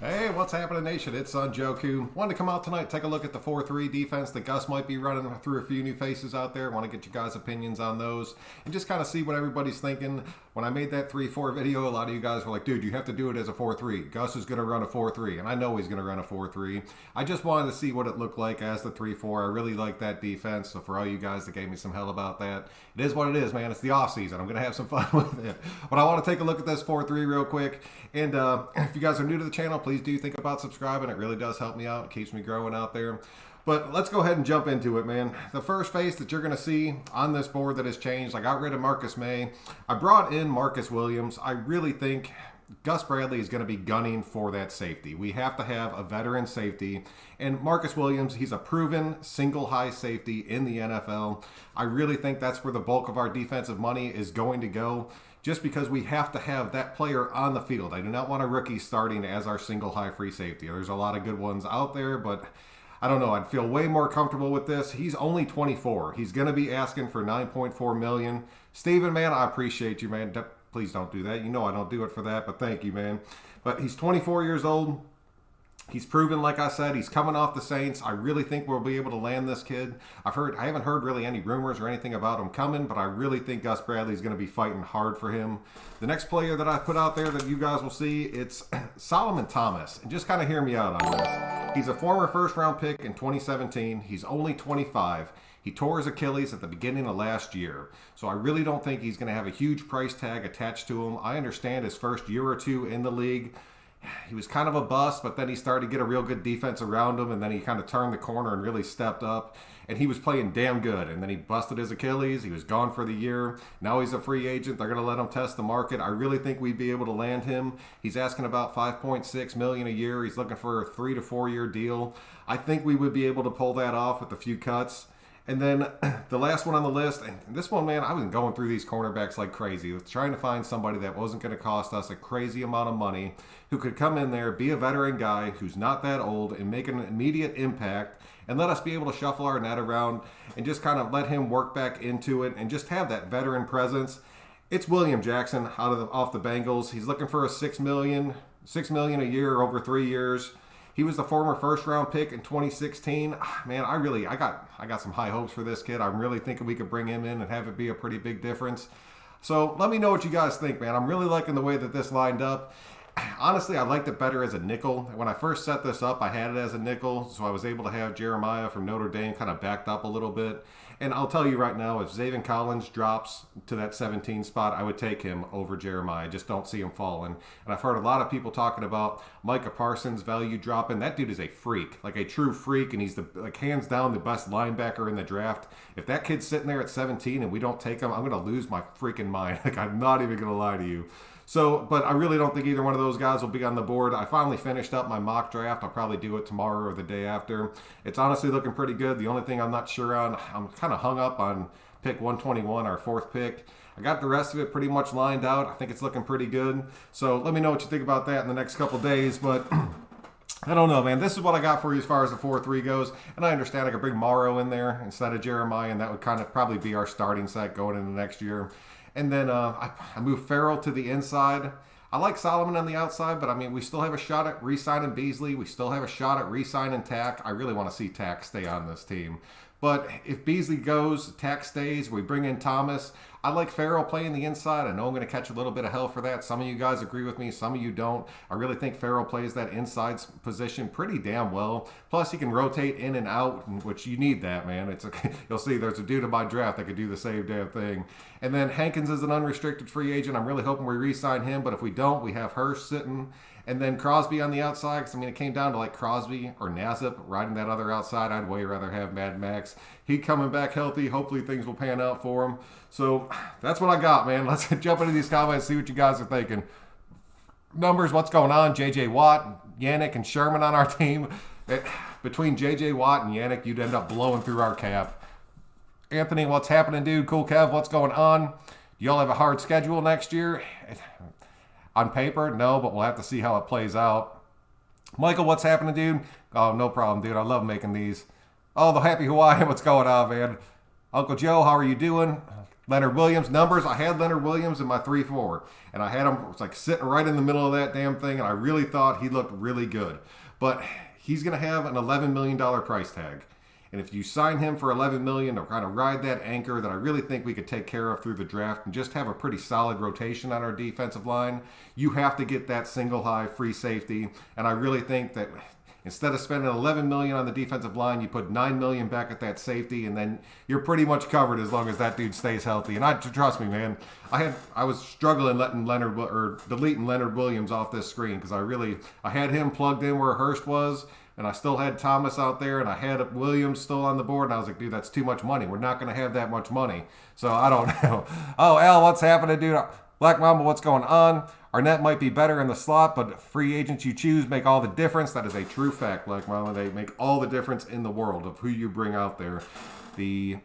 Hey, what's happening, Nation? It's Joku. Wanted to come out tonight, take a look at the 4-3 defense that Gus might be running through a few new faces out there. Want to get you guys' opinions on those and just kind of see what everybody's thinking. When I made that 3-4 video, a lot of you guys were like, dude, you have to do it as a 4-3. Gus is going to run a 4-3, and I know he's going to run a 4-3. I just wanted to see what it looked like as the 3-4. I really like that defense, so for all you guys that gave me some hell about that, it is what it is, man. It's the offseason. I'm going to have some fun with it. But I want to take a look at this 4-3 real quick. And if you guys are new to the channel, please do think about subscribing. It really does help me out. It keeps me growing out there. But let's go ahead and jump into it, man. The first face that you're going to see on this board that has changed, I got rid of Marcus May. I brought in Marcus Williams. I really think Gus Bradley is going to be gunning for that safety. We have to have a veteran safety. And Marcus Williams, he's a proven single high safety in the NFL. I really think that's where the bulk of our defensive money is going to go, just because we have to have that player on the field. I do not want a rookie starting as our single high free safety. There's a lot of good ones out there, but I don't know. I'd feel way more comfortable with this. He's only 24. He's going to be asking for $9.4 million. Steven, man, I appreciate you, man. Please don't do that. You know I don't do it for that, but thank you, man. But he's 24 years old. He's proven, like I said, he's coming off the Saints. I really think we'll be able to land this kid. I haven't heard really any rumors or anything about him coming, but I really think Gus Bradley is going to be fighting hard for him. The next player that I put out there that you guys will see, it's Solomon Thomas. And just kind of hear me out on this. He's a former first-round pick in 2017. He's only 25. He tore his Achilles at the beginning of last year. So I really don't think he's going to have a huge price tag attached to him. I understand his first year or two in the league, he was kind of a bust, but then he started to get a real good defense around him, and then he kind of turned the corner and really stepped up, and he was playing damn good. And then he busted his Achilles. He was gone for the year. Now he's a free agent. They're going to let him test the market. I really think we'd be able to land him. He's asking about $5.6 million a year. He's looking for a 3 to 4 year deal. I think we would be able to pull that off with a few cuts. And then the last one on the list, and this one, man, I was going through these cornerbacks like crazy, trying to find somebody that wasn't going to cost us a crazy amount of money, who could come in there, be a veteran guy who's not that old, and make an immediate impact, and let us be able to shuffle our net around and just kind of let him work back into it and just have that veteran presence. It's William Jackson off the Bengals. He's looking for a $6 million a year over 3 years. He was the former first-round pick in 2016. Man, I got some high hopes for this kid. I'm really thinking we could bring him in and have it be a pretty big difference. So let me know what you guys think, man. I'm really liking the way that this lined up. Honestly, I liked it better as a nickel. When I first set this up, I had it as a nickel, so I was able to have Jeremiah from Notre Dame kind of backed up a little bit. And I'll tell you right now, if Zaven Collins drops to that 17 spot, I would take him over Jeremiah. I just don't see him falling. And I've heard a lot of people talking about Micah Parsons' value dropping. That dude is a freak, like a true freak, and he's hands down the best linebacker in the draft. If that kid's sitting there at 17 and we don't take him, I'm going to lose my freaking mind. Like, I'm not even going to lie to you. So, but I really don't think either one of those guys will be on the board. I finally finished up my mock draft. I'll probably do it tomorrow or the day after. It's honestly looking pretty good. The only thing I'm not sure on, I'm kind of hung up on pick 121, our fourth pick. I got the rest of it pretty much lined out. I think it's looking pretty good. So let me know what you think about that in the next couple days. But I don't know, man. This is what I got for you as far as the 4-3 goes. And I understand I could bring Morrow in there instead of Jeremiah, and that would kind of probably be our starting set going into next year. And then I moved Farrell to the inside. I like Solomon on the outside, but I mean, we still have a shot at re-signing Beasley. We still have a shot at re-signing Tack. I really want to see Tack stay on this team. But if Beasley goes, Tack stays, we bring in Thomas. I like Farrell playing the inside. I know I'm going to catch a little bit of hell for that. Some of you guys agree with me. Some of you don't. I really think Farrell plays that inside position pretty damn well. Plus, he can rotate in and out, which you need that, man. It's okay. You'll see there's a dude in my draft that could do the same damn thing. And then Hankins is an unrestricted free agent. I'm really hoping we re-sign him. But if we don't, we have Hurst sitting. And then Crosby on the outside, because I mean, it came down to like Crosby or Nassib riding that other outside. I'd way rather have Mad Max. He coming back healthy. Hopefully things will pan out for him. So that's what I got, man. Let's jump into these comments, see what you guys are thinking. Numbers, what's going on? J.J. Watt, Yannick, and Sherman on our team. Between J.J. Watt and Yannick, you'd end up blowing through our cap. Anthony, what's happening, dude? Cool Kev, what's going on? Do y'all have a hard schedule next year? On paper, no, but we'll have to see how it plays out. Michael, what's happening, dude? Oh, no problem, dude. I love making these. Oh, the Happy Hawaiian, what's going on, man? Uncle Joe, how are you doing? Leonard Williams numbers. I had Leonard Williams in my 3-4, and I had him, it was like sitting right in the middle of that damn thing, and I really thought he looked really good. But he's going to have an $11 million price tag. And if you sign him for $11 million to kind of ride that anchor that I really think we could take care of through the draft and just have a pretty solid rotation on our defensive line, you have to get that single high free safety. And I really think that instead of spending $11 million on the defensive line, you put $9 million back at that safety, and then you're pretty much covered as long as that dude stays healthy. And trust me, man, I was struggling deleting Leonard Williams off this screen because I had him plugged in where Hurst was, and I still had Thomas out there, and I had Williams still on the board, and I was like, dude, that's too much money. We're not going to have that much money. So I don't know. Oh, Al, what's happening, dude? Black Mamba, what's going on? Arnett might be better in the slot, but free agents you choose make all the difference. That is a true fact, Black Mamba. They make all the difference in the world of who you bring out there. We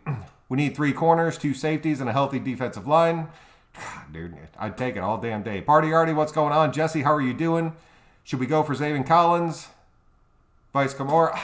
need 3 corners, 2 safeties, and a healthy defensive line. God, dude, I'd take it all damn day. Party Artie, what's going on? Jesse, how are you doing? Should we go for Zaven Collins? Vice Camora?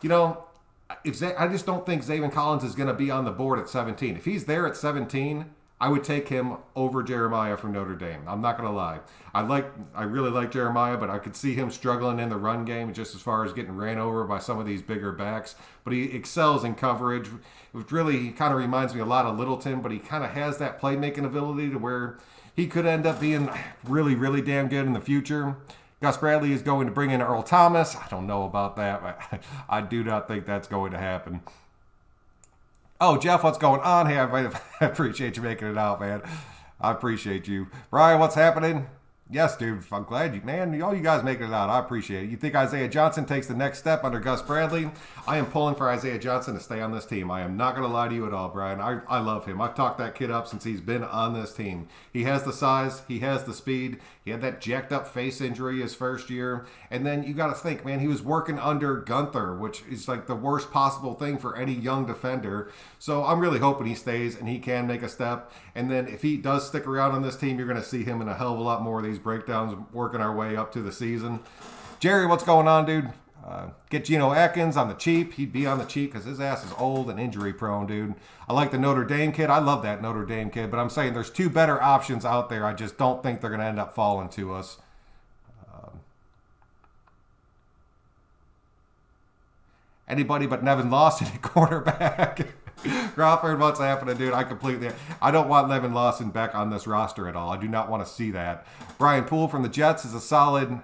You know, I just don't think Zaven Collins is going to be on the board at 17. If he's there at 17, I would take him over Jeremiah from Notre Dame. I'm not going to lie. I really like Jeremiah, but I could see him struggling in the run game just as far as getting ran over by some of these bigger backs. But he excels in coverage. It really kind of reminds me a lot of Littleton, but he kind of has that playmaking ability to where he could end up being really, really damn good in the future. Gus Bradley is going to bring in Earl Thomas. I don't know about that, but I do not think that's going to happen. Oh, Jeff, what's going on? Hey, I appreciate you making it out, man. I appreciate you. Brian, what's happening? Yes, dude, I'm glad you, man, all you guys making it out. I appreciate it. You think Isaiah Johnson takes the next step under Gus Bradley? I am pulling for Isaiah Johnson to stay on this team. I am not going to lie to you at all, Brian. I love him. I've talked that kid up since he's been on this team. He has the size. He has the speed. He had that jacked up face injury his first year. And then you got to think, man, he was working under Gunther, which is like the worst possible thing for any young defender. So I'm really hoping he stays and he can make a step. And then if he does stick around on this team, you're going to see him in a hell of a lot more of these breakdowns working our way up to the season. Jerry, what's going on, dude? Get Geno Atkins on the cheap. He'd be on the cheap because his ass is old and injury prone, dude. I like the Notre Dame kid. I love that Notre Dame kid, but I'm saying there's 2 better options out there. I just don't think they're going to end up falling to us. Anybody but Nevin Lawson at quarterback. Crawford, what's happening, dude? I don't want Nevin Lawson back on this roster at all. I do not want to see that. Brian Poole from the Jets is a solid.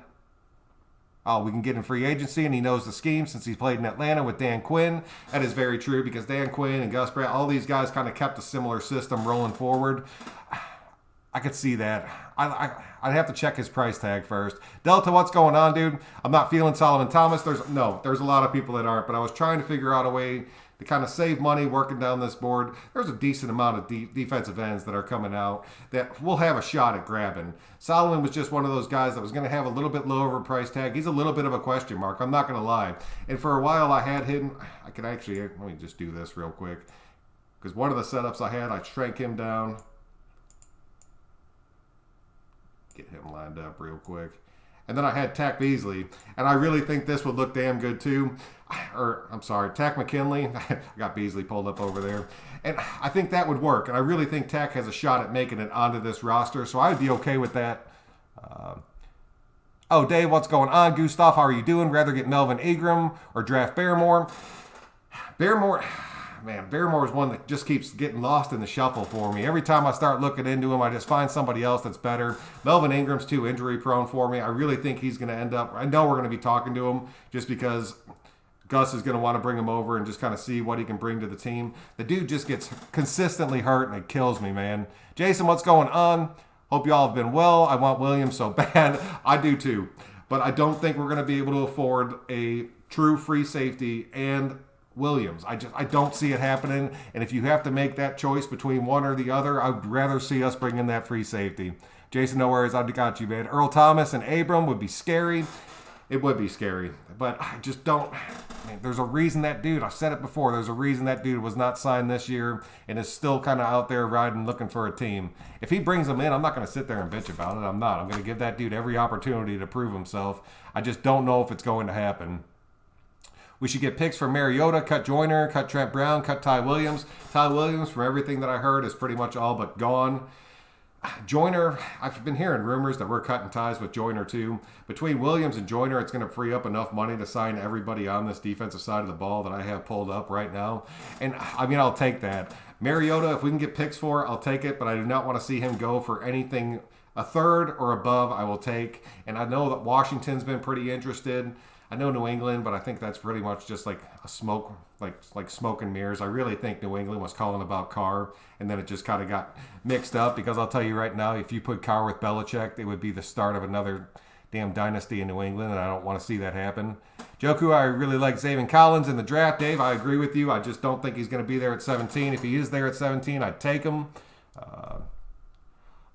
Oh, we can get in free agency, and he knows the scheme since he's played in Atlanta with Dan Quinn. That is very true because Dan Quinn and Gus Bradley, all these guys kind of kept a similar system rolling forward. I could see that. I'd have to check his price tag first. Delta, what's going on, dude? I'm not feeling Solomon Thomas. There's a lot of people that aren't, but I was trying to figure out a way to kind of save money working down this board. There's a decent amount of defensive ends that are coming out that we'll have a shot at grabbing. Solomon was just one of those guys that was going to have a little bit lower price tag. He's a little bit of a question mark. I'm not going to lie. And for a while I had him. I can actually, let me just do this real quick. Because one of the setups I had, I shrank him down. Get him lined up real quick. And then I had Tack Beasley. And I really think this would look damn good too. Tack McKinley. I got Beasley pulled up over there. And I think that would work. And I really think Tack has a shot at making it onto this roster. So I'd be okay with that. Dave, what's going on? Gustav, how are you doing? Rather get Melvin Ingram or draft Barrymore? Barrymore is one that just keeps getting lost in the shuffle for me. Every time I start looking into him, I just find somebody else that's better. Melvin Ingram's too injury prone for me. I really think he's going to end up, I know we're going to be talking to him just because Gus is going to want to bring him over and just kind of see what he can bring to the team. The dude just gets consistently hurt and it kills me, man. Jason, what's going on? Hope y'all have been well. I want Williams so bad. I do too. But I don't think we're going to be able to afford a true free safety and Williams. I don't see it happening. And if you have to make that choice between one or the other, I would rather see us bring in that free safety. Jason, no worries. I got you, man. Earl Thomas and Abram would be scary. It would be scary. But I just don't. There's a reason that dude, I've said it before, there's a reason that dude was not signed this year and is still kind of out there riding looking for a team. If he brings them in, I'm not going to sit there and bitch about it. I'm not. I'm going to give that dude every opportunity to prove himself. I just don't know if it's going to happen. We should get picks for Mariota, cut Joyner, cut Trent Brown, cut Ty Williams. Ty Williams, from everything that I heard, is pretty much all but gone. Joyner, I've been hearing rumors that we're cutting ties with Joyner too. Between Williams and Joyner, it's going to free up enough money to sign everybody on this defensive side of the ball that I have pulled up right now. And I mean, I'll take that. Mariota, if we can get picks for, I'll take it, but I do not want to see him go for anything a third or above. I will take. And I know that Washington's been pretty interested. I know New England, but I think that's pretty much just like a smoke, like smoke and mirrors. I really think New England was calling about Carr, and then it just kind of got mixed up, because I'll tell you right now, if you put Carr with Belichick, it would be the start of another damn dynasty in New England, and I don't want to see that happen. Joku, I really like Zaven Collins in the draft. Dave, I agree with you. I just don't think he's going to be there at 17. If he is there at 17, I'd take him.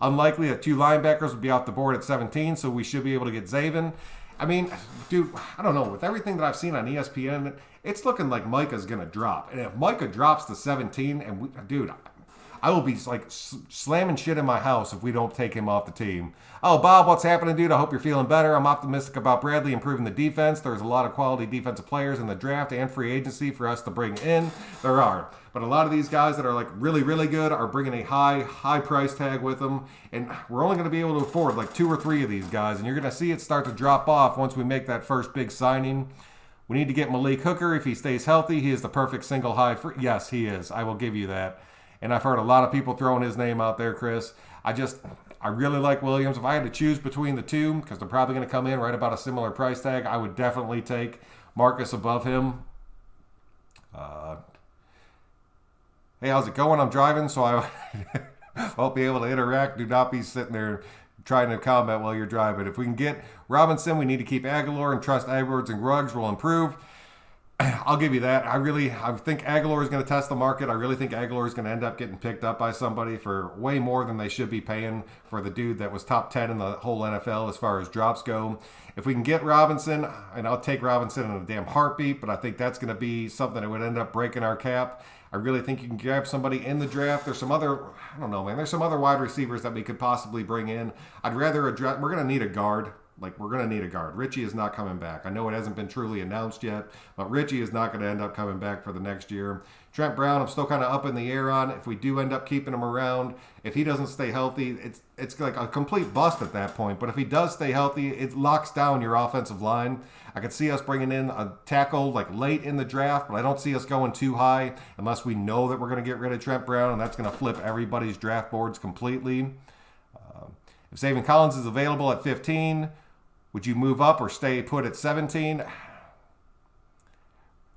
Unlikely that 2 linebackers will be off the board at 17, so we should be able to get Zaven. I mean, dude, I don't know. With everything that I've seen on ESPN, it's looking like Micah's going to drop. And if Micah drops to 17, and dude, I will be like slamming shit in my house if we don't take him off the team. Oh, Bob, what's happening, dude? I hope you're feeling better. I'm optimistic about Bradley improving the defense. There's a lot of quality defensive players in the draft and free agency for us to bring in. There are. But a lot of these guys that are like really, really good are bringing a high price tag with them. And we're only going to be able to afford like 2 or 3 of these guys. And you're going to see it start to drop off once we make that first big signing. We need to get Malik Hooker. If he stays healthy, he is the perfect single high. Yes, he is. I will give you that. And I've heard a lot of people throwing his name out there, Chris. I really like Williams. If I had to choose between the two, because they're probably going to come in right about a similar price tag, I would definitely take Marcus above him. Hey, how's it going? I'm driving, so I won't be able to interact. Do not be sitting there trying to comment while you're driving. If we can get Robinson, we need to keep Aguilar and trust Edwards and Ruggs will improve. I'll give you that. I think Aguilar is going to test the market. I really think Aguilar is going to end up getting picked up by somebody for way more than they should be paying for the dude that was top 10 in the whole NFL as far as drops go. If we can get Robinson, and I'll take Robinson in a damn heartbeat, but I think that's going to be something that would end up breaking our cap. I really think you can grab somebody in the draft. There's some other, I don't know, man. There's some other wide receivers that we could possibly bring in. I'd rather address, we're going to need a guard. We're going to need a guard. Richie is not coming back. I know it hasn't been truly announced yet, but Richie is not going to end up coming back for the next year. Trent Brown, I'm still kind of up in the air on. If we do end up keeping him around, if he doesn't stay healthy, it's like a complete bust at that point. But if he does stay healthy, it locks down your offensive line. I could see us bringing in a tackle like late in the draft, but I don't see us going too high unless we know that we're going to get rid of Trent Brown, and that's going to flip everybody's draft boards completely. If Zaven Collins is available at 15, would you move up or stay put at 17?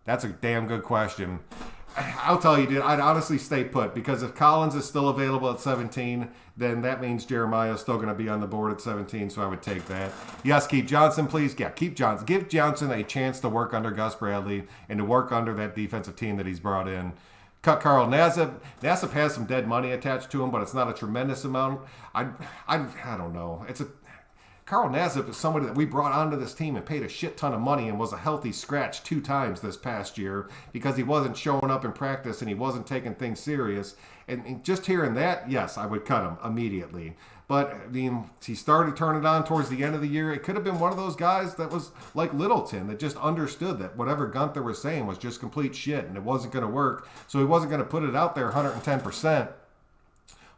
That's a damn good question. I'll tell you, dude, I'd honestly stay put, because if Collins is still available at 17, then that means Jeremiah is still going to be on the board at 17, so I would take that. Yes, keep Johnson, please. Yeah, keep Johnson. Give Johnson a chance to work under Gus Bradley and to work under that defensive team that he's brought in. Cut Carl Nassib. Nassib has some dead money attached to him, but it's not a tremendous amount. I don't know. Carl Nassib is somebody that we brought onto this team and paid a shit ton of money and was a healthy scratch 2 times this past year because he wasn't showing up in practice and he wasn't taking things serious. And just hearing that, yes, I would cut him immediately. But, I mean, he started turning it on towards the end of the year. It could have been one of those guys that was like Littleton that just understood that whatever Gunther was saying was just complete shit and it wasn't going to work. So he wasn't going to put it out there 110%.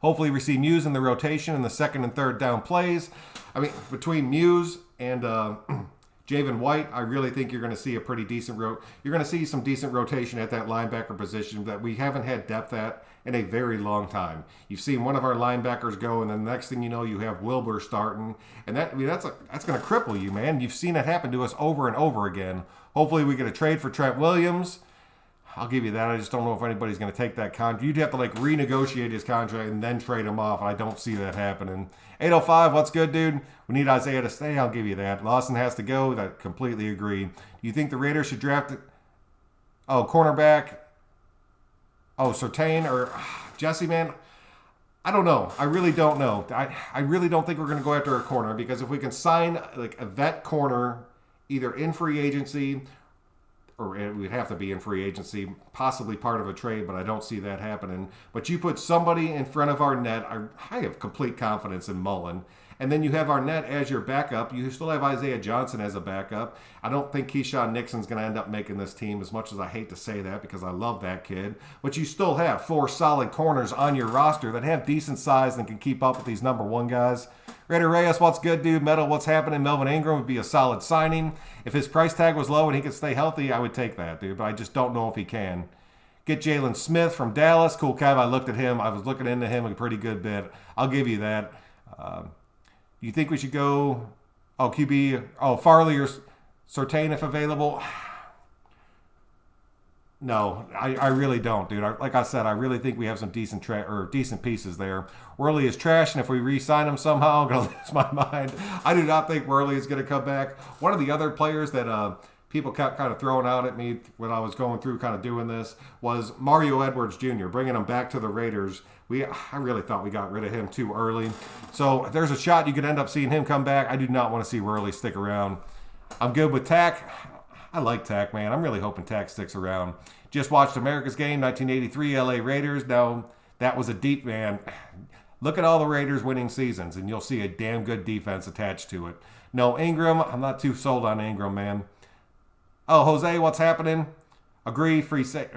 Hopefully we see Muse in the rotation in the second and third down plays. I mean, between Muse and Javen White, I really think you're going to see a pretty decent you're going to see some decent rotation at that linebacker position that we haven't had depth at in a very long time. You've seen one of our linebackers go, and then the next thing you know, you have Wilbur starting, and that's going to cripple you, man. You've seen it happen to us over and over again. Hopefully we get a trade for Trent Williams. I'll give you that. I just don't know if anybody's going to take that contract. You'd have to renegotiate his contract and then trade him off. I don't see that happening. 805, what's good, dude? We need Isaiah to stay. I'll give you that. Lawson has to go. I completely agree. Do you think the Raiders should draft it? Oh, cornerback. Oh, Surtain or Jesse, man. I don't know. I really don't know. I really don't think we're going to go after a corner, because if we can sign a vet corner either in free agency, or it would have to be in free agency, possibly part of a trade, but I don't see that happening. But you put somebody in front of Arnett. I have complete confidence in Mullen. And then you have Arnett as your backup. You still have Isaiah Johnson as a backup. I don't think Keyshawn Nixon's going to end up making this team, as much as I hate to say that because I love that kid. But you still have 4 solid corners on your roster that have decent size and can keep up with these number 1 guys. Raider Reyes, what's good, dude? Metal, what's happening? Melvin Ingram would be a solid signing. If his price tag was low and he could stay healthy, I would take that, dude. But I just don't know if he can. Get Jalen Smith from Dallas. Cool, Kev. I looked at him. I was looking into him a pretty good bit. I'll give you that. You think we should go, QB, Farley or Surtain if available? No, I really don't, dude. Like I said, I really think we have some decent pieces there. Worley is trash, and if we re-sign him somehow, I'm going to lose my mind. I do not think Worley is going to come back. One of the other players that people kept kind of throwing out at me when I was going through kind of doing this was Mario Edwards Jr., bringing him back to the Raiders. I really thought we got rid of him too early. So if there's a shot you could end up seeing him come back, I do not want to see Worley stick around. I'm good with Tack. I like Tack, man. I'm really hoping Tack sticks around. Just watched America's Game, 1983, LA Raiders. Now, that was a deep, man. Look at all the Raiders winning seasons, and you'll see a damn good defense attached to it. No, Ingram, I'm not too sold on Ingram, man. Oh, Jose, what's happening? Agree, free safety.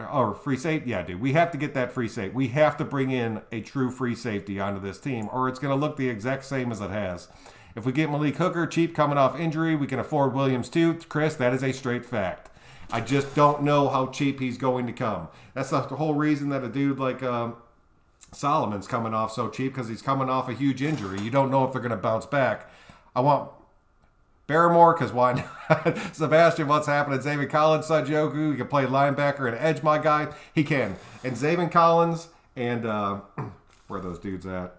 Yeah, dude, we have to get that free safety. We have to bring in a true free safety onto this team, or it's going to look the exact same as it has. If we get Malik Hooker cheap coming off injury, we can afford Williams too. Chris, that is a straight fact. I just don't know how cheap he's going to come. That's the whole reason that a dude like Solomon's coming off so cheap, because he's coming off a huge injury. You don't know if they're going to bounce back. I want Barrymore, because why not? Sebastian, what's happening? Zayvon Collins, Sajoku, he can play linebacker and edge, my guy. He can. And Zayvon Collins and, where are those dudes at?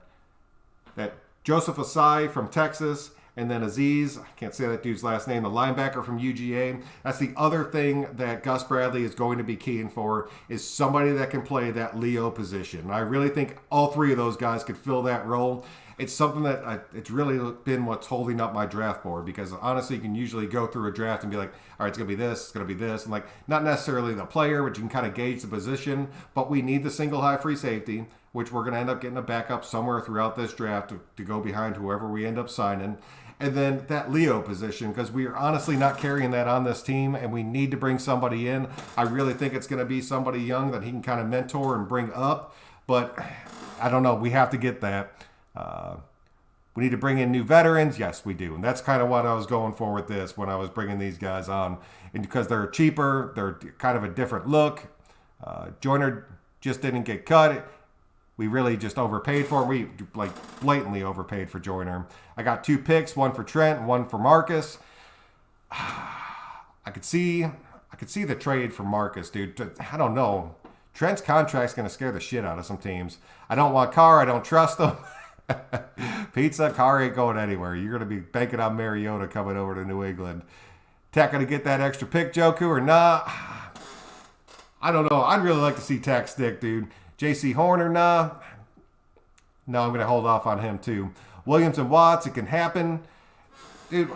That Joseph Asai from Texas, and then Aziz, I can't say that dude's last name, the linebacker from UGA. That's the other thing that Gus Bradley is going to be keying for, is somebody that can play that Leo position. And I really think all 3 of those guys could fill that role. It's something that it's really been what's holding up my draft board, because honestly, you can usually go through a draft and be like, all right, it's going to be this, it's going to be this. And like, not necessarily the player, but you can kind of gauge the position. But we need the single high free safety, which we're going to end up getting a backup somewhere throughout this draft to go behind whoever we end up signing. And then that Leo position, because we are honestly not carrying that on this team, and we need to bring somebody in. I really think it's going to be somebody young that he can kind of mentor and bring up. But I don't know. We have to get that. We need to bring in new veterans. Yes, we do. And that's kind of what I was going for with this when I was bringing these guys on. And because they're cheaper, they're kind of a different look. Joyner just didn't get cut. We really just overpaid for him. We blatantly overpaid for Joyner. I got 2 picks, one for Trent and one for Marcus. I could see the trade for Marcus, dude. I don't know. Trent's contract's going to scare the shit out of some teams. I don't want Carr. I don't trust him. Pizza, Carr ain't going anywhere. You're going to be banking on Mariota coming over to New England. Tech going to get that extra pick, Joku, or not? I don't know. I'd really like to see Tech stick, dude. J.C. Horner, nah. No, I'm going to hold off on him, too. Williams and Watts, it can happen. Dude,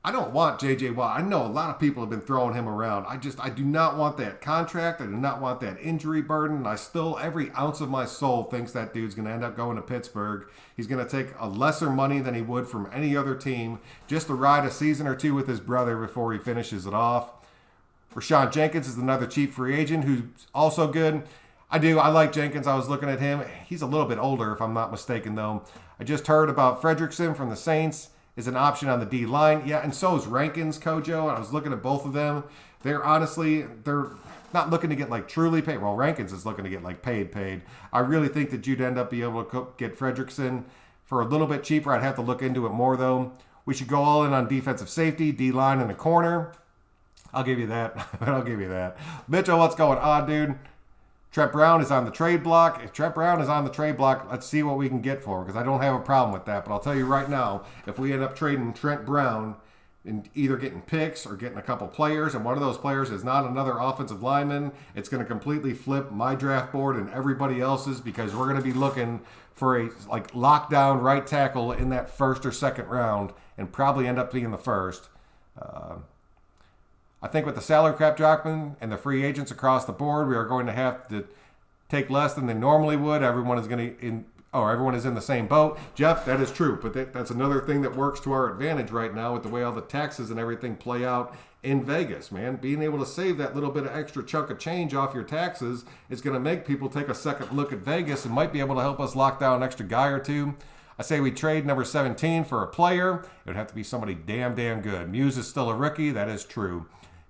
I don't want J.J. Watt. I know a lot of people have been throwing him around. I do not want that contract. I do not want that injury burden. And I still, every ounce of my soul thinks that dude's going to end up going to Pittsburgh. He's going to take a lesser money than he would from any other team just to ride a season or 2 with his brother before he finishes it off. Rashawn Jenkins is another cheap free agent who's also good. I like Jenkins. I was looking at him. He's a little bit older, if I'm not mistaken, though. I just heard about Fredrickson from the Saints is an option on the D line. Yeah, and so is Rankins, Kojo. I was looking at both of them. They're not looking to get truly paid. Well, Rankins is looking to get paid. I really think that you'd end up being able to get Fredrickson for a little bit cheaper. I'd have to look into it more, though. We should go all in on defensive safety, D line, and the corner. I'll give you that. Mitchell, what's going on, dude? Trent Brown is on the trade block. If Trent Brown is on the trade block, let's see what we can get for him, because I don't have a problem with that. But I'll tell you right now, if we end up trading Trent Brown and either getting picks or getting a couple players, and one of those players is not another offensive lineman, it's going to completely flip my draft board and everybody else's, because we're going to be looking for a lockdown right tackle in that first or second round, and probably end up being the first. I think with the salary cap dropping and the free agents across the board, we are going to have to take less than they normally would. Everyone is everyone is in the same boat. Jeff, that is true, but that's another thing that works to our advantage right now with the way all the taxes and everything play out in Vegas, man. Being able to save that little bit of extra chunk of change off your taxes is going to make people take a second look at Vegas and might be able to help us lock down an extra guy or two. I say we trade number 17 for a player. It would have to be somebody damn good. Muse is still a rookie. That is true.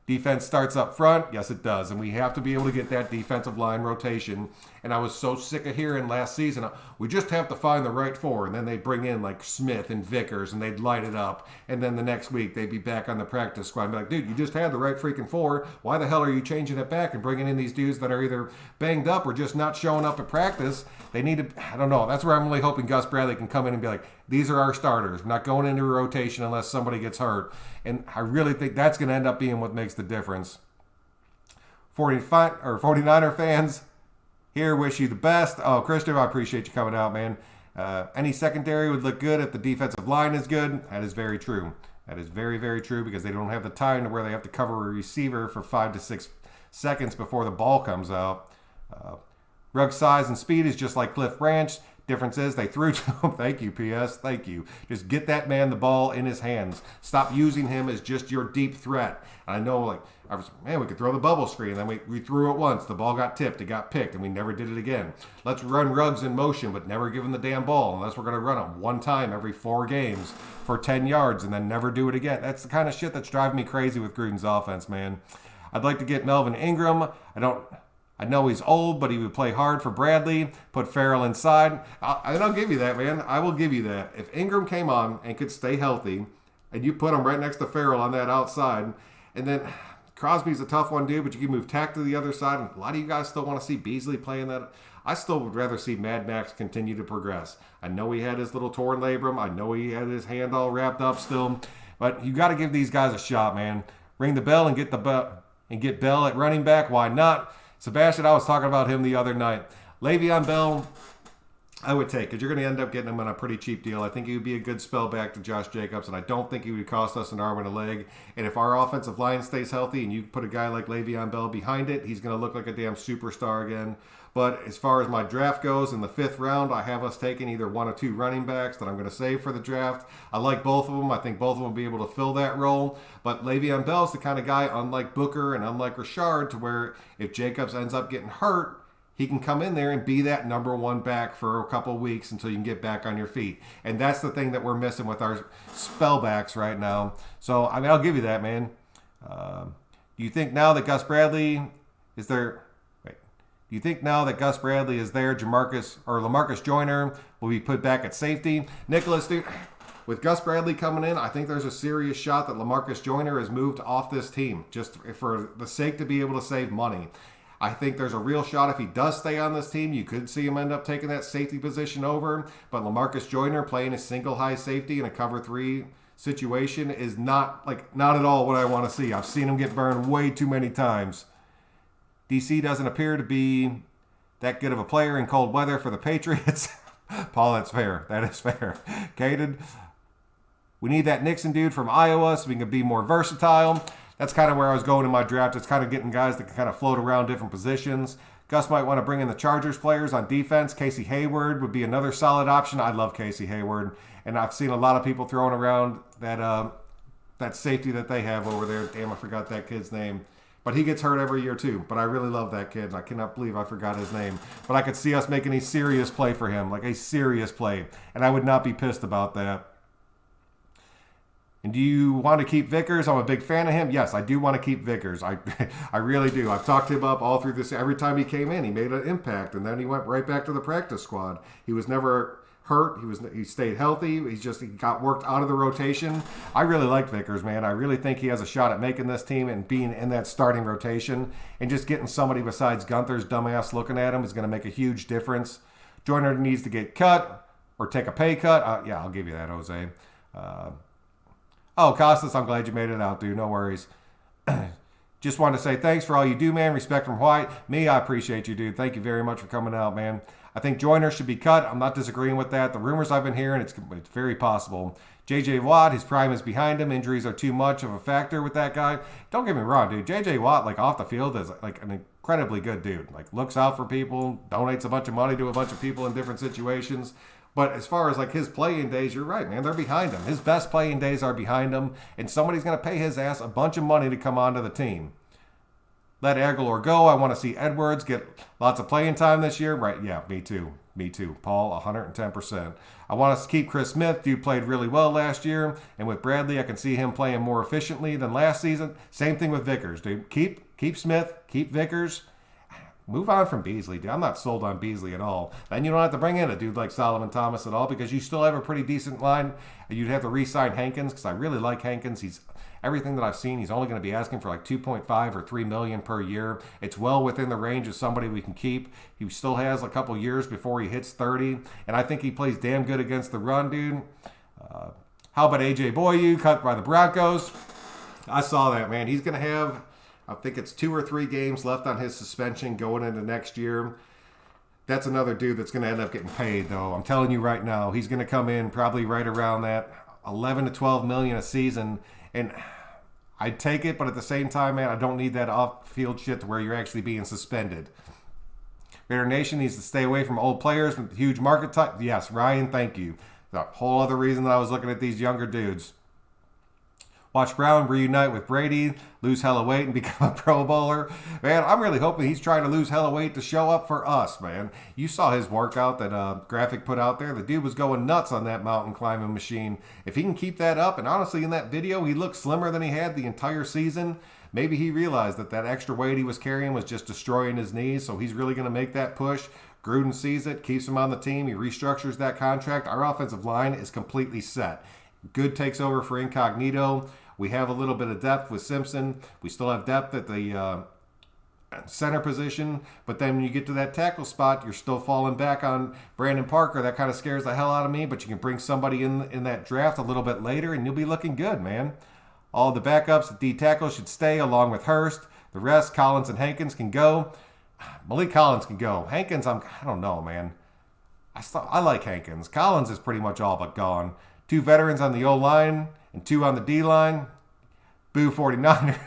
Defense starts up front. Yes, it does. And we have to be able to get that defensive line rotation. And I was so sick of hearing last season, we just have to find the right four. And then they'd bring in like Smith and Vickers and they'd light it up. And then the next week they'd be back on the practice squad and be like, dude, you just had the right freaking four. Why the hell are you changing it back and bringing in these dudes that are either banged up or just not showing up at practice? They need to, I don't know. That's where I'm really hoping Gus Bradley can come in and be like, these are our starters. We're not going into a rotation unless somebody gets hurt. And I really think that's going to end up being what makes the difference. 49er fans, here wish you the best. Oh, Christopher, I appreciate you coming out, man. Any secondary would look good if the defensive line is good. That is very true. That is very true because they don't have the time to where they have to cover a receiver for 5 to 6 seconds before the ball comes out. Rug size and speed is just like Cliff Branch. Difference is they threw to him. Thank you, PS. Thank you. Just get that man the ball in his hands. Stop using him as just your deep threat. And I know, we could throw the bubble screen. Then we threw it once. The ball got tipped. It got picked, and we never did it again. Let's run Ruggs in motion, but never give him the damn ball unless we're going to run him one time every 4 games for 10 yards and then never do it again. That's the kind of shit that's driving me crazy with Gruden's offense, man. I'd like to get Melvin Ingram. I know he's old, but he would play hard for Bradley. Put Farrell inside. I'll give you that, man. I will give you that. If Ingram came on and could stay healthy, and you put him right next to Farrell on that outside, and then Crosby's a tough one, dude, but you can move Tack to the other side. And a lot of you guys still want to see Beasley playing that. I still would rather see Mad Max continue to progress. I know he had his little torn labrum. I know he had his hand all wrapped up still. But you got to give these guys a shot, man. Ring the bell and get Bell at running back. Why not? Sebastian, I was talking about him the other night. Le'Veon Bell, I would take, because you're going to end up getting him on a pretty cheap deal. I think he would be a good spell back to Josh Jacobs, and I don't think he would cost us an arm and a leg. And if our offensive line stays healthy and you put a guy like Le'Veon Bell behind it, he's going to look like a damn superstar again. But as far as my draft goes, in the 5th round, I have us taking either 1 or 2 running backs that I'm going to save for the draft. I like both of them. I think both of them will be able to fill that role. But Le'Veon Bell's the kind of guy, unlike Booker and unlike Rashard, to where if Jacobs ends up getting hurt, he can come in there and be that number 1 back for a couple weeks until you can get back on your feet. And that's the thing that we're missing with our spellbacks right now. So, I'll give you that, man. Do you think now that Gus Bradley is there... Do you think now that Gus Bradley is there, LaMarcus Joyner will be put back at safety? Nicholas, dude, with Gus Bradley coming in, I think there's a serious shot that LaMarcus Joyner is moved off this team just for the sake to be able to save money. I think there's a real shot if he does stay on this team, you could see him end up taking that safety position over. But LaMarcus Joyner playing a single high safety in a cover 3 situation is not at all what I want to see. I've seen him get burned way too many times. DC doesn't appear to be that good of a player in cold weather for the Patriots. Paul, that's fair. That is fair. Caden, we need that Nixon dude from Iowa so we can be more versatile. That's kind of where I was going in my draft. It's kind of getting guys that can kind of float around different positions. Gus might want to bring in the Chargers players on defense. Casey Hayward would be another solid option. I love Casey Hayward. And I've seen a lot of people throwing around that safety that they have over there. Damn, I forgot that kid's name. But he gets hurt every year too. But I really love that kid. And I cannot believe I forgot his name. But I could see us making a serious play for him. Like a serious play. And I would not be pissed about that. And do you want to keep Vickers? I'm a big fan of him. Yes, I do want to keep Vickers. I really do. I've talked him up all through this. Every time he came in, he made an impact. And then he went right back to the practice squad. He was never hurt. He stayed healthy. He got worked out of the rotation. I really like Vickers, man. I really think he has a shot at making this team and being in that starting rotation. And just getting somebody besides Gunther's dumbass looking at him is going to make a huge difference. Joyner needs to get cut or take a pay cut. Yeah, I'll give you that, Jose. Costas, I'm glad you made it out, dude. No worries. Just want to say thanks for all you do, man. Respect from White. Me, I appreciate you, dude. Thank you very much for coming out, man. I think Joyner should be cut. I'm not disagreeing with that. The rumors I've been hearing, it's very possible. J.J. Watt, his prime is behind him. Injuries are too much of a factor with that guy. Don't get me wrong, dude. J.J. Watt, like, off the field is, like, an incredibly good dude. Like, looks out for people, donates a bunch of money to a bunch of people in different situations. But as far as, like, his playing days, you're right, man. They're behind him. His best playing days are behind him. And somebody's going to pay his ass a bunch of money to come onto the team. Let Aguilar go. I want to see Edwards get lots of playing time this year. Right, yeah, me too. Me too, Paul, 110%. I want us to keep Chris Smith. Dude played really well last year. And with Bradley, I can see him playing more efficiently than last season. Same thing with Vickers, dude. Keep Smith. Keep Vickers. Move on from Beasley, dude. I'm not sold on Beasley at all. Then you don't have to bring in a dude like Solomon Thomas at all because you still have a pretty decent line. You'd have to re-sign Hankins because I really like Hankins. He's everything that I've seen. He's only going to be asking for like 2.5 or 3 million per year. It's well within the range of somebody we can keep. He still has a couple years before he hits 30, and I think he plays damn good against the run, dude. How about AJ Boyu cut by the Broncos? I saw that, man. He's going to have, I think it's 2 or 3 games left on his suspension going into next year. That's another dude that's going to end up getting paid, though. I'm telling you right now, he's going to come in probably right around that 11 to 12 million a season, and I'd take it, but at the same time, man, I don't need that off-field shit to where you're actually being suspended. Raider Nation needs to stay away from old players with huge market type. Yes, Ryan, thank you. The whole other reason that I was looking at these younger dudes. Watch Brown reunite with Brady, lose hella weight, and become a Pro Bowler. Man, I'm really hoping he's trying to lose hella weight to show up for us, man. You saw his workout that Graphic put out there. The dude was going nuts on that mountain climbing machine. If he can keep that up, and honestly, in that video, he looked slimmer than he had the entire season. Maybe he realized that that extra weight he was carrying was just destroying his knees, so he's really going to make that push. Gruden sees it, keeps him on the team. He restructures that contract. Our offensive line is completely set. Good takes over for Incognito. We have a little bit of depth with Simpson. We still have depth at the center position. But then when you get to that tackle spot, you're still falling back on Brandon Parker. That kind of scares the hell out of me. But you can bring somebody in that draft a little bit later, and you'll be looking good, man. All the backups at D tackle should stay along with Hurst. The rest, Collins and Hankins, can go. Malik Collins can go. Hankins, I don't know, man. I like Hankins. Collins is pretty much all but gone. 2 veterans on the O-line and 2 on the D-line. Boo 49ers.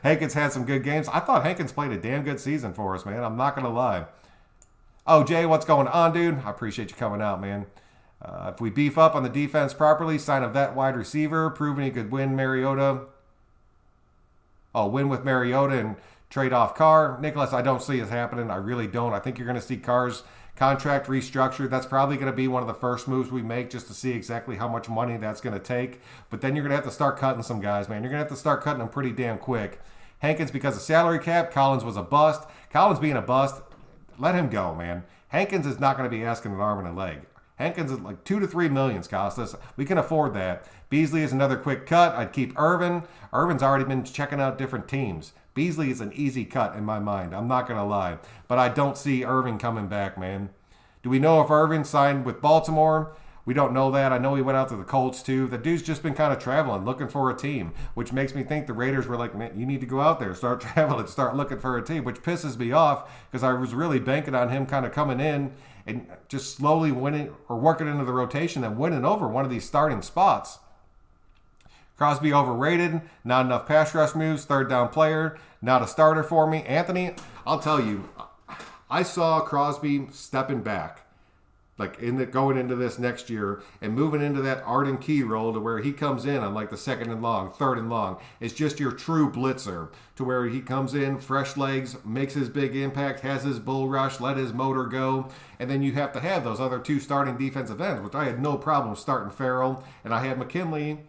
Hankins had some good games. I thought Hankins played a damn good season for us, man. I'm not going to lie. Oh, Jay, what's going on, dude? I appreciate you coming out, man. If we beef up on the defense properly, sign a vet wide receiver, proving he could win Mariota. Oh, win with Mariota and trade off Carr. Nicholas, I don't see it happening. I really don't. I think you're going to see Carr's contract restructured. That's probably going to be one of the first moves we make just to see exactly how much money that's going to take. But then you're going to have to start cutting some guys, man. You're going to have to start cutting them pretty damn quick. Hankins, because of salary cap. Collins was a bust. Collins being a bust, let him go, man. Hankins is not going to be asking an arm and a leg. Hankins is like 2 to 3 million cost us. We can afford that. Beasley is another quick cut. I'd keep Irvin. Irvin's already been checking out different teams. Beasley is an easy cut in my mind. I'm not going to lie. But I don't see Irvin coming back, man. Do we know if Irvin signed with Baltimore? We don't know that. I know he went out to the Colts too. The dude's just been kind of traveling, looking for a team, which makes me think the Raiders were like, man, you need to go out there, start traveling, start looking for a team, which pisses me off because I was really banking on him kind of coming in and just slowly winning or working into the rotation and winning over one of these starting spots. Crosby overrated, not enough pass rush moves, third down player, not a starter for me. Anthony, I'll tell you, I saw Crosby stepping back, like going into this next year and moving into that Arden Key role to where he comes in on like the second and long, third and long. It's just your true blitzer to where he comes in, fresh legs, makes his big impact, has his bull rush, let his motor go. And then you have to have those other 2 starting defensive ends, which I had no problem starting Farrell. And I had McKinley.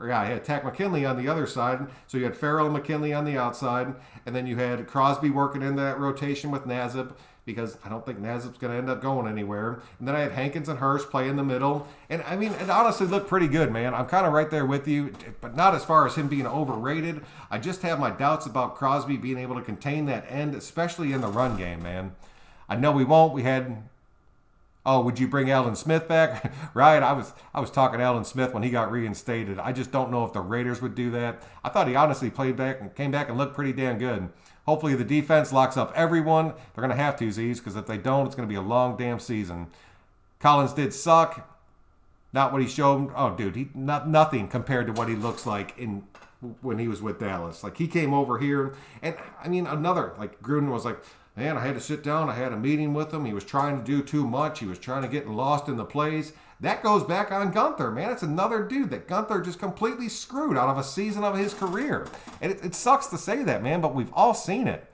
I had Tack McKinley on the other side. So you had Farrell and McKinley on the outside. And then you had Crosby working in that rotation with Nazib, because I don't think Nazib's going to end up going anywhere. And then I had Hankins and Hurst play in the middle. And, I mean, it honestly looked pretty good, man. I'm kind of right there with you, but not as far as him being overrated. I just have my doubts about Crosby being able to contain that end, especially in the run game, man. I know we won't. We had Oh, would you bring Alden Smith back? Right, I was talking Alden Smith when he got reinstated. I just don't know if the Raiders would do that. I thought he honestly played back and came back and looked pretty damn good. Hopefully the defense locks up everyone. They're going to have to, Z's, because if they don't, it's going to be a long damn season. Collins did suck. Not what he showed. Oh, dude, nothing compared to what he looks like when he was with Dallas. Like, he came over here, and I mean, Gruden was like, man, I had to sit down. I had a meeting with him. He was trying to do too much. He was trying to get lost in the plays. That goes back on Gunther, man. It's another dude that Gunther just completely screwed out of a season of his career. And it sucks to say that, man, but we've all seen it.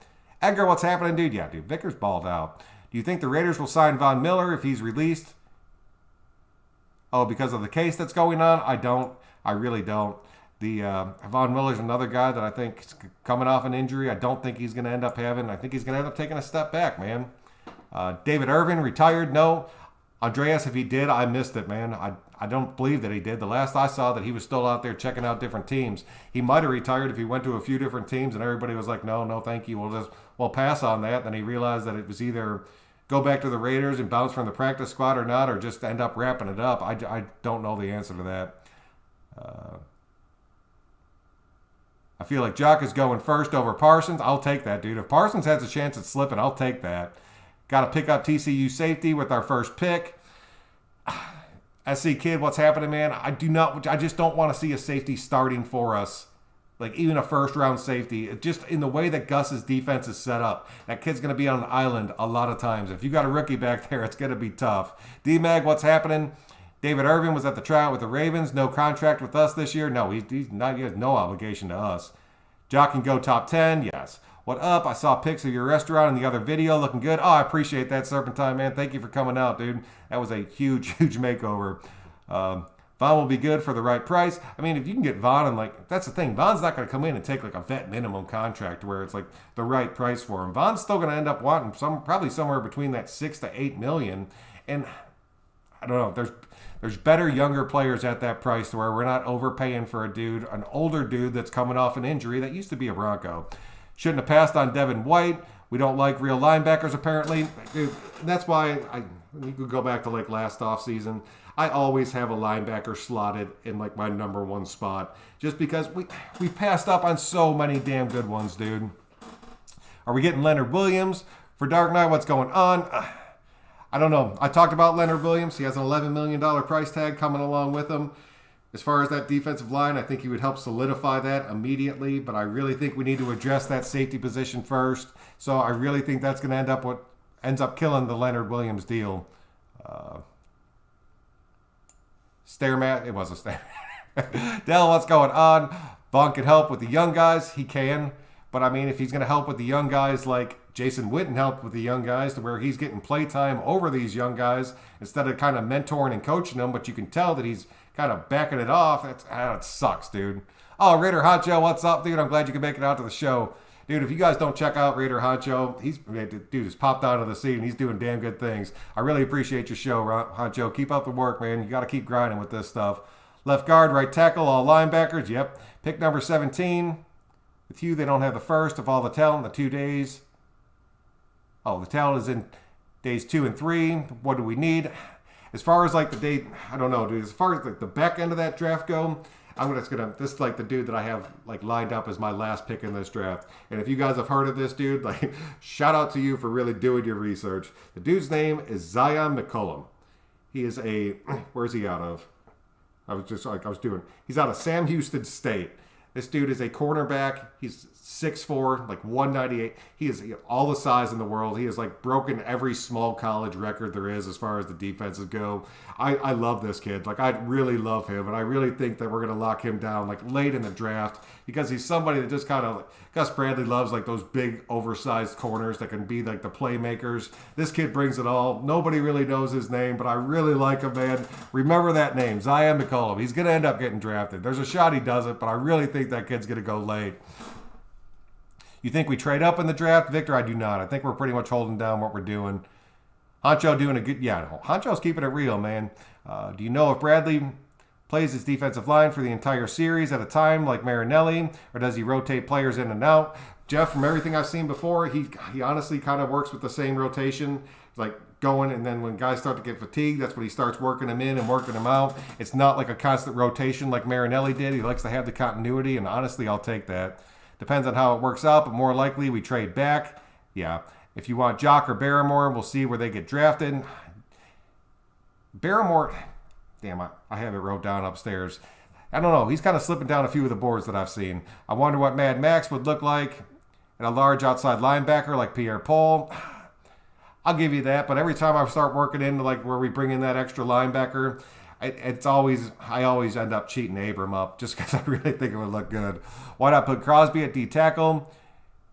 Edgar, what's happening, dude? Yeah, dude, Vickers balled out. Do you think the Raiders will sign Von Miller if he's released? Oh, because of the case that's going on? I don't. I really don't. Von Miller's another guy that I think is coming off an injury. I don't think he's going to end up having. I think he's going to end up taking a step back, man. David Irvin retired? No. Andreas, if he did, I missed it, man. I don't believe that he did. The last I saw that he was still out there checking out different teams. He might have retired if he went to a few different teams and everybody was like, no, thank you. We'll pass on that. Then he realized that it was either go back to the Raiders and bounce from the practice squad or not, or just end up wrapping it up. I don't know the answer to that. I feel like Jock is going first over Parsons. I'll take that, dude. If Parsons has a chance at slipping, I'll take that. Got to pick up TCU safety with our first pick. SC Kid, what's happening, man? I just don't want to see a safety starting for us. Like, even a first-round safety. Just in the way that Gus's defense is set up. That kid's going to be on an island a lot of times. If you got a rookie back there, it's going to be tough. D-Mag, what's happening? David Irvin was at the tryout with the Ravens. No contract with us this year. No, he's not. He has no obligation to us. Jock can go top 10. Yes. What up? I saw pics of your restaurant in the other video. Looking good. Oh, I appreciate that, Serpentine, man. Thank you for coming out, dude. That was a huge makeover. Von will be good for the right price. I mean, if you can get Von, and that's the thing. Von's not going to come in and take like a vet minimum contract where it's like the right price for him. Von's still going to end up wanting probably somewhere between that $6 to $8 million. And I don't know. There's better younger players at that price to where we're not overpaying for a dude, an older dude that's coming off an injury that used to be a Bronco. Shouldn't have passed on Devin White. We don't like real linebackers, apparently. Dude, that's why you could go back to like last offseason. I always have a linebacker slotted in like my number one spot. Just because we passed up on so many damn good ones, dude. Are we getting Leonard Williams for Dark Knight? What's going on? I don't know. I talked about Leonard Williams. He has an $11 million price tag coming along with him. As far as that defensive line, I think he would help solidify that immediately, but I really think we need to address that safety position first. So I really think that's going to end up what ends up killing the Leonard Williams deal. Stairmat, it was a stare. Dell, what's going on? Vaughn can help with the young guys. He can. But I mean, if he's going to help with the young guys like Jason Witten helped with the young guys to where he's getting play time over these young guys instead of kind of mentoring and coaching them, but you can tell that he's kind of backing it off. It sucks, dude. Oh, Raider Honcho, what's up, dude? I'm glad you can make it out to the show. Dude, if you guys don't check out Raider Honcho, dude has popped out of the scene. He's doing damn good things. I really appreciate your show, Honcho. Keep up the work, man. You got to keep grinding with this stuff. Left guard, right tackle, all linebackers. Yep. Pick number 17. With you, they don't have the first of all the talent in the 2 days. Oh, the talent is in days 2 and 3. What do we need? As far as like the date, I don't know, dude. As far as like the back end of that draft go, this is like the dude that I have like lined up as my last pick in this draft. And if you guys have heard of this dude, like shout out to you for really doing your research. The dude's name is Zion Mccullum. He is where's he out of? He's out of Sam Houston State. This dude is a cornerback. He's 6'4", like 198. He is all the size in the world. He has like broken every small college record there is as far as the defenses go. I love this kid. Like I really love him, and I really think that we're gonna lock him down like late in the draft because he's somebody that just kind of Gus Bradley loves like those big oversized corners that can be like the playmakers. This kid brings it all. Nobody really knows his name, but I really like him, man. Remember that name, Zion Mccullum. He's gonna end up getting drafted. There's a shot he doesn't, but I really think that kid's gonna go late. You think we trade up in the draft? Victor, I do not. I think we're pretty much holding down what we're doing. Honcho doing a good... Yeah, Honcho's keeping it real, man. Do you know if Bradley plays his defensive line for the entire series at a time like Marinelli, or does he rotate players in and out? Jeff, from everything I've seen before, he honestly kind of works with the same rotation. Like going, and then when guys start to get fatigued, that's when he starts working them in and working them out. It's not like a constant rotation like Marinelli did. He likes to have the continuity, and honestly, I'll take that. Depends on how it works out, but more likely we trade back. Yeah. If you want Jock or Barrymore, we'll see where they get drafted. Barrymore, damn, I have it wrote down upstairs. I don't know. He's kind of slipping down a few of the boards that I've seen. I wonder what Mad Max would look like in a large outside linebacker like Pierre Paul. I'll give you that, but every time I start working into like where we bring in that extra linebacker, I always end up cheating Abram up just because I really think it would look good. Why not put Crosby at D tackle?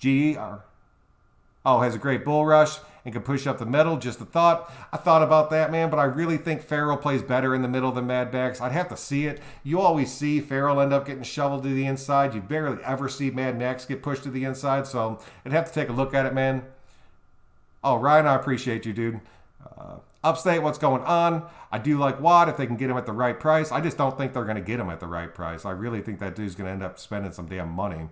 Has a great bull rush and can push up the middle. Just a thought. I thought about that, man, but I really think Farrell plays better in the middle than Mad Max. I'd have to see it. You always see Farrell end up getting shoveled to the inside. You barely ever see Mad Max get pushed to the inside, so I'd have to take a look at it, man. Oh, Ryan, I appreciate you, dude. Upstate, what's going on? I do like Watt if they can get him at the right price. I just don't think they're going to get him at the right price. I really think that dude's going to end up spending some damn money.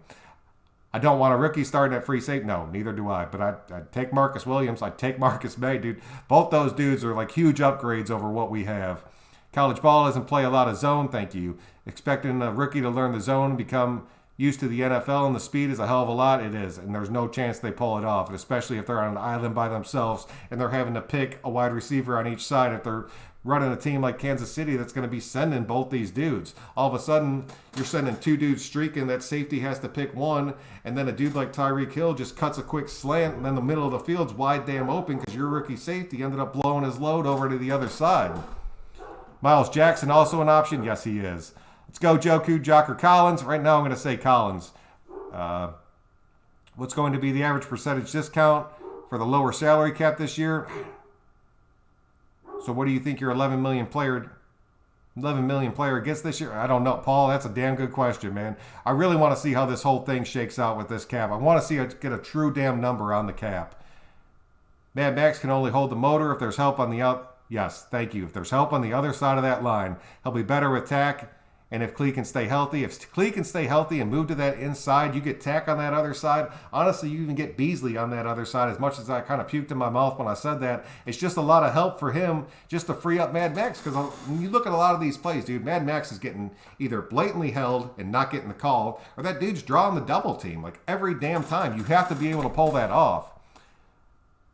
I don't want a rookie starting at free safety. No, neither do I. But I'd take Marcus Williams. I'd take Marcus May, dude. Both those dudes are like huge upgrades over what we have. College ball doesn't play a lot of zone. Thank you. Expecting a rookie to learn the zone and become used to the NFL and the speed is a hell of a lot. It is. And there's no chance they pull it off. And especially if they're on an island by themselves and they're having to pick a wide receiver on each side. If they're running a team like Kansas City that's going to be sending both these dudes. All of a sudden, you're sending two dudes streaking. That safety has to pick one. And then a dude like Tyreek Hill just cuts a quick slant. And then the middle of the field's wide damn open because your rookie safety ended up blowing his load over to the other side. Miles Jackson also an option? Yes, he is. Let's go, Joku, Jock, or Collins. Right now, I'm going to say Collins. What's going to be the average percentage discount for the lower salary cap this year? So what do you think your 11 million player gets this year? I don't know, Paul. That's a damn good question, man. I really want to see how this whole thing shakes out with this cap. I want to see it get a true damn number on the cap. Mad Max can only hold the motor if there's help on the out. Yes, thank you. If there's help on the other side of that line, he'll be better with tack. And if Clee can stay healthy, and move to that inside, you get Tack on that other side. Honestly, you even get Beasley on that other side. As much as I kind of puked in my mouth when I said that, it's just a lot of help for him just to free up Mad Max. Because when you look at a lot of these plays, dude, Mad Max is getting either blatantly held and not getting the call, or that dude's drawing the double team. Like every damn time, you have to be able to pull that off.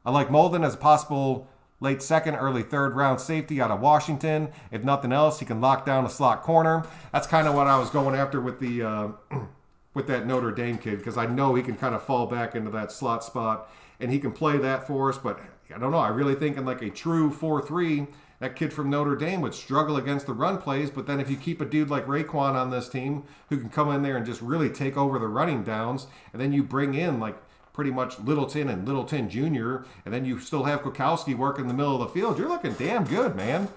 I like Molden as a possible late second, early third round safety out of Washington. If nothing else, he can lock down a slot corner. That's kind of what I was going after with the with that Notre Dame kid, because I know he can kind of fall back into that slot spot and he can play that for us. But I don't know. I really think in like a true 4-3, that kid from Notre Dame would struggle against the run plays. But then if you keep a dude like Raekwon on this team who can come in there and just really take over the running downs, and then you bring in like pretty much Littleton and Littleton Jr., and then you still have Kwiatkowski working in the middle of the field, you're looking damn good, man.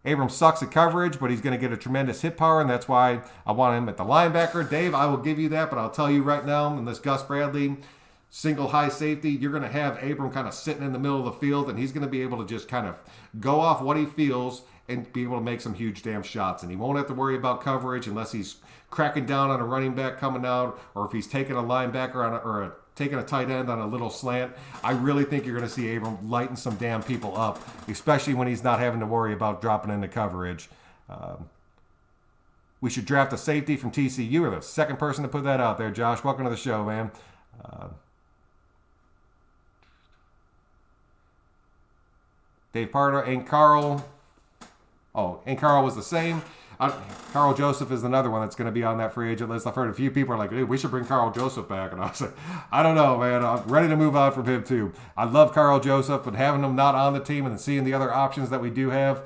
Abrams sucks at coverage, but he's going to get a tremendous hit power, and that's why I want him at the linebacker. Dave, I will give you that, but I'll tell you right now, in this Gus Bradley single high safety, you're going to have Abram kind of sitting in the middle of the field, and he's going to be able to just kind of go off what he feels and be able to make some huge damn shots. And he won't have to worry about coverage unless he's cracking down on a running back coming out, or if he's taking a linebacker on taking a tight end on a little slant. I really think you're going to see Abram lighten some damn people up, especially when he's not having to worry about dropping into coverage. We should draft a safety from TCU. You're the second person to put that out there, Josh. Welcome to the show, man. Dave Pardo, ain't Carl. Oh, ain't Carl was the same. Carl Joseph is another one that's going to be on that free agent list. I've heard a few people are like, dude, we should bring Carl Joseph back. And I was like, I don't know, man. I'm ready to move on from him, too. I love Carl Joseph, but having him not on the team and then seeing the other options that we do have,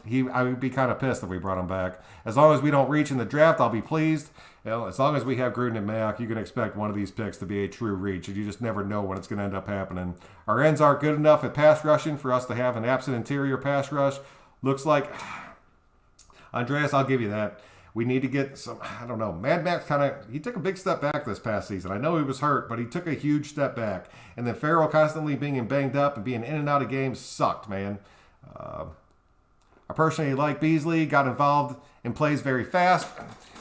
I would be kind of pissed if we brought him back. As long as we don't reach in the draft, I'll be pleased. As long as we have Gruden and Mayock, you can expect one of these picks to be a true reach, and you just never know when it's going to end up happening. Our ends aren't good enough at pass rushing for us to have an absent interior pass rush. Looks like, Andreas, I'll give you that. We need to get some, I don't know, Mad Max he took a big step back this past season. I know he was hurt, but he took a huge step back. And then Farrell constantly being banged up and being in and out of games sucked, man. I personally like Beasley, got involved in plays very fast.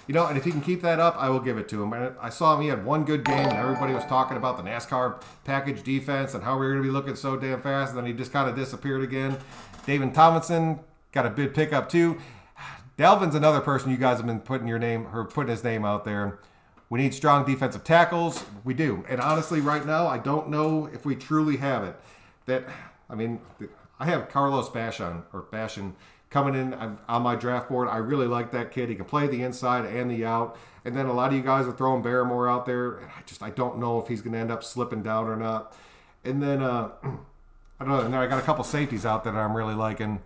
You know, and if he can keep that up, I will give it to him. And I saw him, he had one good game, and everybody was talking about the NASCAR package defense and how we were going to be looking so damn fast, and then he just kind of disappeared again. David Tomlinson got a bid pickup too. Dalvin's another person you guys have been putting his name out there. We need strong defensive tackles. We do. And honestly, right now, I don't know if we truly have it. I have Carlos Bashan coming in on my draft board. I really like that kid. He can play the inside and the out. And then a lot of you guys are throwing Barrymore out there. And I don't know if he's going to end up slipping down or not. And then, I don't know. And then I got a couple safeties out there that I'm really liking.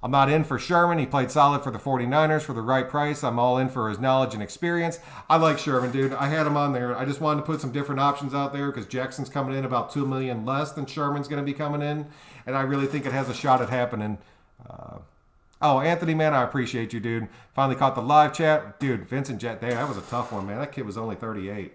I'm not in for Sherman. He played solid for the 49ers for the right price. I'm all in for his knowledge and experience. I like Sherman, dude. I had him on there. I just wanted to put some different options out there because Jackson's coming in about $2 million less than Sherman's going to be coming in. And I really think it has a shot at happening. Anthony, man, I appreciate you, dude. Finally caught the live chat. Dude, Vincent Jet, that was a tough one, man. That kid was only 38.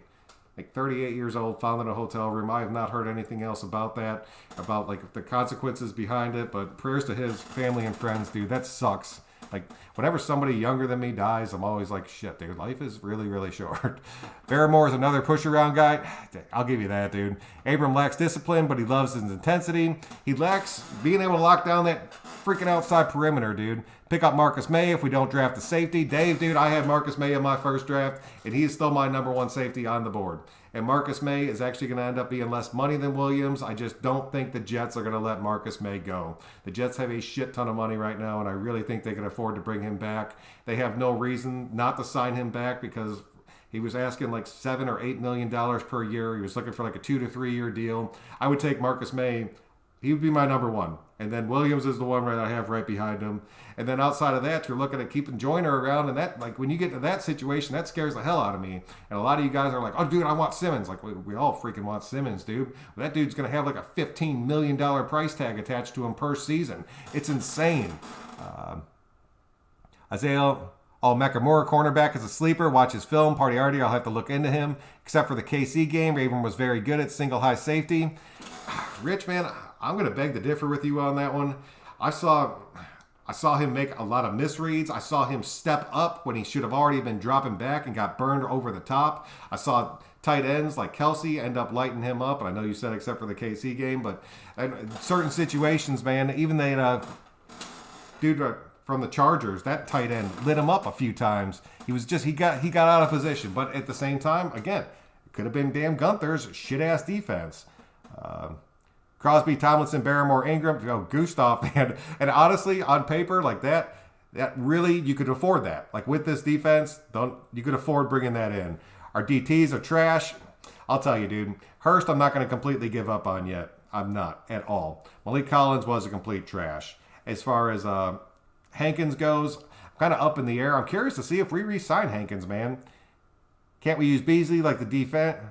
Like 38 years old, found in a hotel room. I have not heard anything else about that, about like the consequences behind it, but prayers to his family and friends, dude. That sucks. Like whenever somebody younger than me dies, I'm always like, shit, dude, life is really, really short. Barrymore is another push around guy. I'll give you that, dude. Abram lacks discipline, but he loves his intensity. He lacks being able to lock down that freaking outside perimeter, dude. Pick up Marcus May if we don't draft a safety. Dave, dude, I had Marcus May in my first draft, and he is still my number one safety on the board. And Marcus May is actually going to end up being less money than Williams. I just don't think the Jets are going to let Marcus May go. The Jets have a shit ton of money right now, and I really think they can afford to bring him back. They have no reason not to sign him back because he was asking like $7 or $8 million per year. He was looking for like a 2 to 3 year deal. I would take Marcus May. He would be my number one. And then Williams is the one that I have right behind him. And then outside of that, you're looking at keeping Joyner around. And that, like, when you get to that situation, that scares the hell out of me. And a lot of you guys are like, oh, dude, I want Simmons. Like, we all freaking want Simmons, dude. But that dude's going to have like a $15 million price tag attached to him per season. It's insane. Isaiah Mecca-Moore, cornerback, is a sleeper. Watch his film. Partiardi, I'll have to look into him. Except for the KC game, Abram was very good at single high safety. Rich, man, I'm going to beg to differ with you on that one. I saw him make a lot of misreads. I saw him step up when he should have already been dropping back and got burned over the top. I saw tight ends like Kelsey end up lighting him up. And I know you said except for the KC game, but in certain situations, man, even the dude from the Chargers, that tight end lit him up a few times. He got out of position. But at the same time, again, it could have been Dan Gunther's shit-ass defense. Crosby, Tomlinson, Barrymore, Ingram, Gustav, man. And honestly, on paper, like that really, you could afford that. Like with this defense, you could afford bringing that in. Our DTs are trash. I'll tell you, dude. Hurst, I'm not going to completely give up on yet. I'm not at all. Malik Collins was a complete trash. As far as Hankins goes, I'm kind of up in the air. I'm curious to see if we re-sign Hankins, man. Can't we use Beasley like a defensive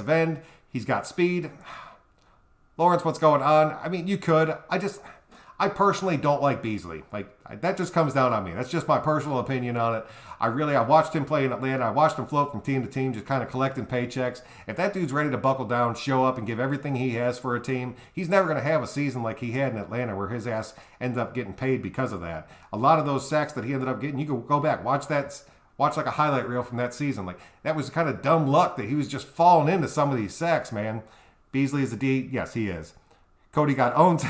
end? He's got speed. Lawrence, what's going on? I mean, you could. I personally don't like Beasley. That just comes down on me. That's just my personal opinion on it. I watched him play in Atlanta. I watched him float from team to team, just kind of collecting paychecks. If that dude's ready to buckle down, show up, and give everything he has for a team, he's never going to have a season like he had in Atlanta where his ass ends up getting paid because of that. A lot of those sacks that he ended up getting, you can go back, watch like a highlight reel from that season. Like, that was kind of dumb luck that he was just falling into some of these sacks, man. Beasley is a D. Yes, he is. Cody got owned.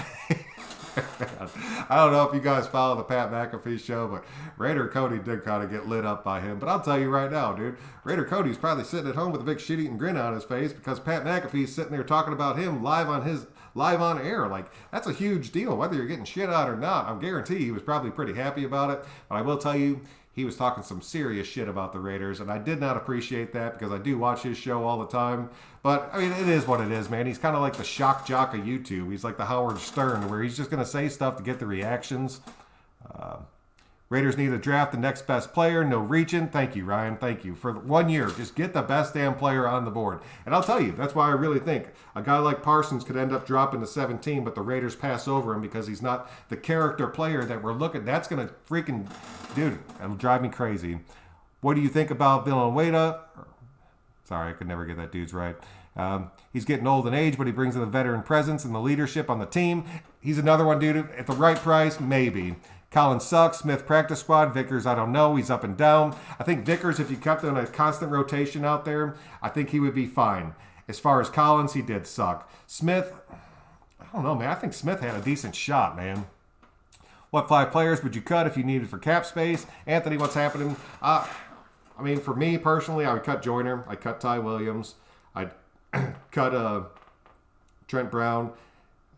I don't know if you guys follow the Pat McAfee show, but Raider Cody did kind of get lit up by him. But I'll tell you right now, dude, Raider Cody's probably sitting at home with a big shit-eating grin on his face because Pat McAfee's sitting there talking about him live on air. Like, that's a huge deal, whether you're getting shit out or not. I guarantee he was probably pretty happy about it. But I will tell you, he was talking some serious shit about the Raiders, and I did not appreciate that because I do watch his show all the time. But, I mean, it is what it is, man. He's kind of like the shock jock of YouTube. He's like the Howard Stern, where he's just going to say stuff to get the reactions. Raiders need to draft the next best player. No reaching. Thank you, Ryan. Thank you. For 1 year, just get the best damn player on the board. And I'll tell you, that's why I really think a guy like Parsons could end up dropping to 17, but the Raiders pass over him because he's not the character player that we're looking. That's going to freaking, dude, it'll drive me crazy. What do you think about Villanueva? Sorry, I could never get that dude's right. He's getting old in age, but he brings in the veteran presence and the leadership on the team. He's another one, dude, at the right price, maybe. Collins sucks. Smith practice squad. Vickers, I don't know. He's up and down. I think Vickers, if you kept him in a constant rotation out there, I think he would be fine. As far as Collins, he did suck. Smith, I don't know, man. I think Smith had a decent shot, man. What 5 players would you cut if you needed for cap space? Anthony, what's happening? I mean, for me personally, I would cut Joyner. I'd cut Ty Williams. I'd cut Trent Brown.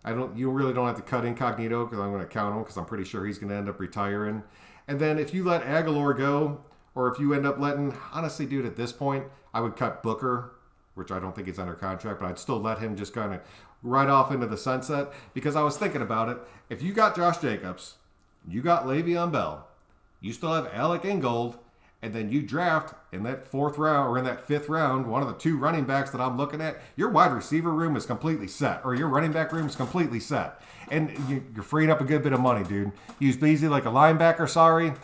You really don't have to cut Incognito because I'm going to count him because I'm pretty sure he's going to end up retiring. And then if you let Aguilar go, or if you end up letting, honestly, dude, at this point, I would cut Booker, which I don't think he's under contract, but I'd still let him just kind of ride off into the sunset because I was thinking about it. If you got Josh Jacobs, you got Le'Veon Bell, you still have Alec Ingold, and then you draft in that 4th round or in that 5th round, one of the 2 running backs that I'm looking at, your wide receiver room is completely set, or your running back room is completely set. And you're freeing up a good bit of money, dude. Use Beasley like a linebacker, sorry.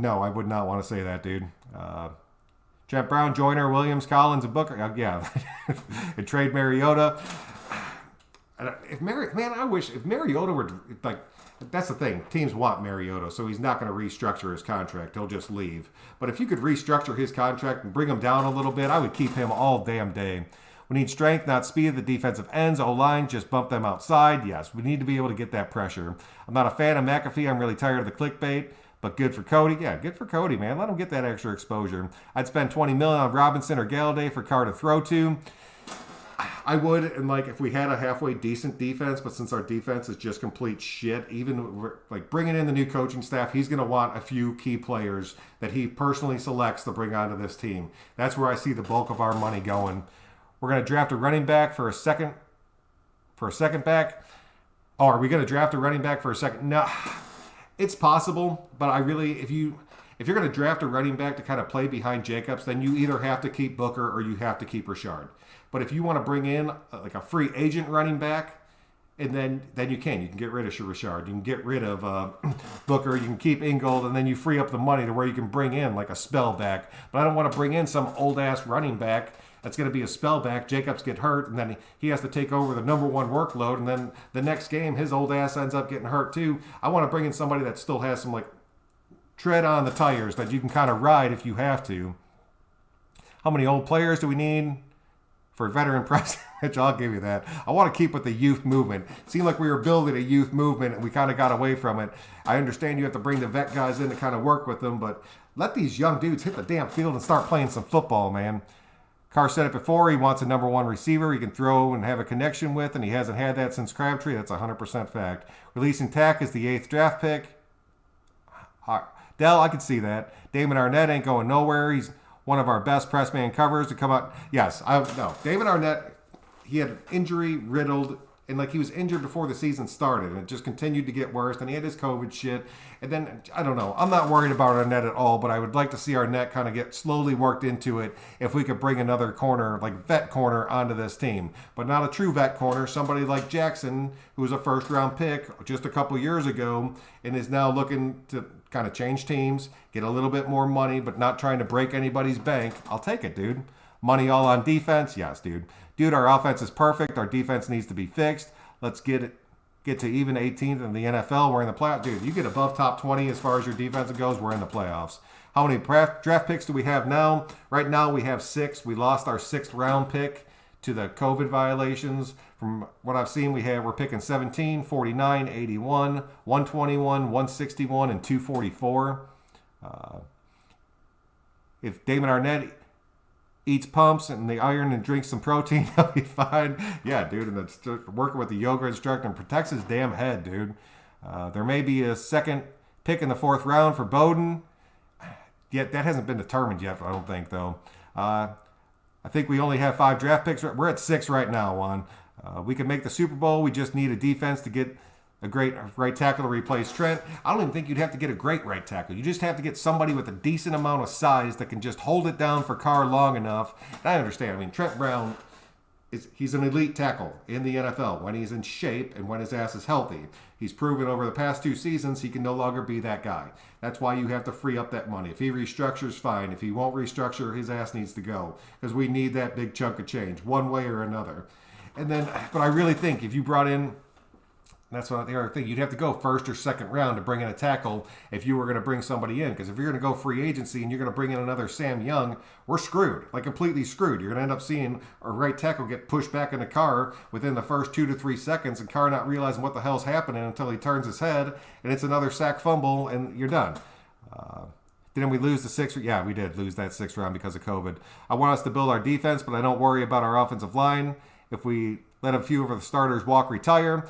No, I would not want to say that, dude. Trent Brown, Joyner, Williams, Collins, and Booker. Yeah. And trade Mariota. I wish if Mariota were like, that's the thing. Teams want Mariota, so he's not going to restructure his contract. He'll just leave. But if you could restructure his contract and bring him down a little bit, I would keep him all damn day. We need strength, not speed. The defensive ends, O-line, just bump them outside. Yes, we need to be able to get that pressure. I'm not a fan of McAfee. I'm really tired of the clickbait. But good for Cody. Yeah, good for Cody, man. Let him get that extra exposure. I'd spend $20 million on Robinson or Galladay for Carr to throw to. I would, and like if we had a halfway decent defense, but since our defense is just complete shit, even like bringing in the new coaching staff, he's going to want a few key players that he personally selects to bring onto this team. That's where I see the bulk of our money going. We're going to draft a running back for a second back. Oh, are we going to draft a running back for a second? No, it's possible, but I really, if you're going to draft a running back to kind of play behind Jacobs, then you either have to keep Booker or you have to keep Rashard. But if you want to bring in like a free agent running back, and then you can get rid of Rashard, you can get rid of Booker, you can keep Ingold, and then you free up the money to where you can bring in like a spell back. But I don't want to bring in some old ass running back that's going to be a spell back. Jacobs get hurt, and then he has to take over the number 1 workload, and then the next game his old ass ends up getting hurt too. I want to bring in somebody that still has some like tread on the tires that you can kind of ride if you have to. How many old players do we need for veteran president? I'll give you that. I want to keep with the youth movement. It seemed like we were building a youth movement and we kind of got away from it. I understand you have to bring the vet guys in to kind of work with them, but let these young dudes hit the damn field and start playing some football, man. Carr said it before. He wants a number 1 receiver he can throw and have a connection with, and he hasn't had that since Crabtree. That's 100% fact. Releasing Tack is the 8th draft pick. Dell, I could see that. Damon Arnett ain't going nowhere. He's one of our best press man covers to come out. Yes, Damon Arnett, he had injury riddled, and like he was injured before the season started, and it just continued to get worse. And he had his COVID shit, and then I don't know. I'm not worried about Arnett at all, but I would like to see Arnett kind of get slowly worked into it. If we could bring another corner, like vet corner, onto this team, but not a true vet corner. Somebody like Jackson, who was a 1st round pick just a couple years ago, and is now looking to kind of change teams, get a little bit more money, but not trying to break anybody's bank. I'll take it, dude. Money all on defense? Yes, dude. Dude, our offense is perfect. Our defense needs to be fixed. Let's get to even 18th in the NFL. We're in the playoffs. Dude, you get above top 20 as far as your defense goes, we're in the playoffs. How many draft picks do we have now? Right now we have 6. We lost our 6th round pick to the COVID violations. From what I've seen, we're picking 17, 49, 81, 121, 161, and 244. If Damon Arnett eats pumps and the iron and drinks some protein, he'll be fine. Yeah, dude, and that's working with the yoga instructor and protects his damn head, dude. There may be a 2nd pick in the 4th round for Bowden. Yet that hasn't been determined yet, I don't think, though. I think we only have 5 draft picks. We're at 6 right now, Juan. We can make the Super Bowl. We just need a defense to get a great right tackle to replace Trent. I don't even think you'd have to get a great right tackle. You just have to get somebody with a decent amount of size that can just hold it down for Carr long enough. And I understand. I mean, Trent Brown, he's an elite tackle in the NFL when he's in shape and when his ass is healthy. He's proven over the past 2 seasons he can no longer be that guy. That's why you have to free up that money. If he restructures, fine. If he won't restructure, his ass needs to go because we need that big chunk of change one way or another. And then, but I really think if you brought in That's what the other thing. You'd have to go first or second round to bring in a tackle if you were going to bring somebody in. Because if you're going to go free agency and you're going to bring in another Sam Young, we're screwed. Like completely screwed. You're going to end up seeing a right tackle get pushed back in the car within the first 2 to 3 seconds, and Carr not realizing what the hell's happening until he turns his head, and it's another sack fumble, and you're done. Didn't we lose the 6th? Yeah, we did lose that 6th round because of COVID. I want us to build our defense, but I don't worry about our offensive line. If we let a few of the starters walk, retire.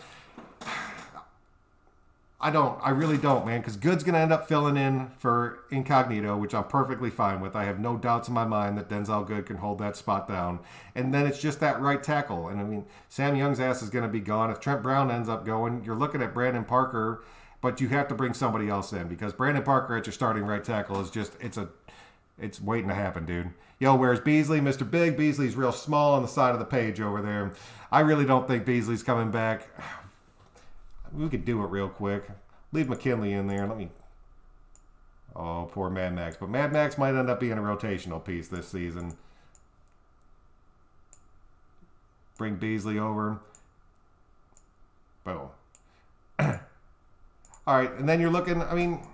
I really don't, man, because Good's going to end up filling in for Incognito, which I'm perfectly fine with. I have no doubts in my mind that Denzel Good can hold that spot down. And then it's just that right tackle. And I mean, Sam Young's ass is going to be gone. If Trent Brown ends up going, you're looking at Brandon Parker, but you have to bring somebody else in because Brandon Parker at your starting right tackle is just, it's waiting to happen, dude. Yo, where's Beasley? Mr. Big. Beasley's real small on the side of the page over there. I really don't think Beasley's coming back. We could do it real quick. Leave McKinley in there. Oh, poor Mad Max. But Mad Max might end up being a rotational piece this season. Bring Beasley over. Boom. All right, and then you're looking, I mean,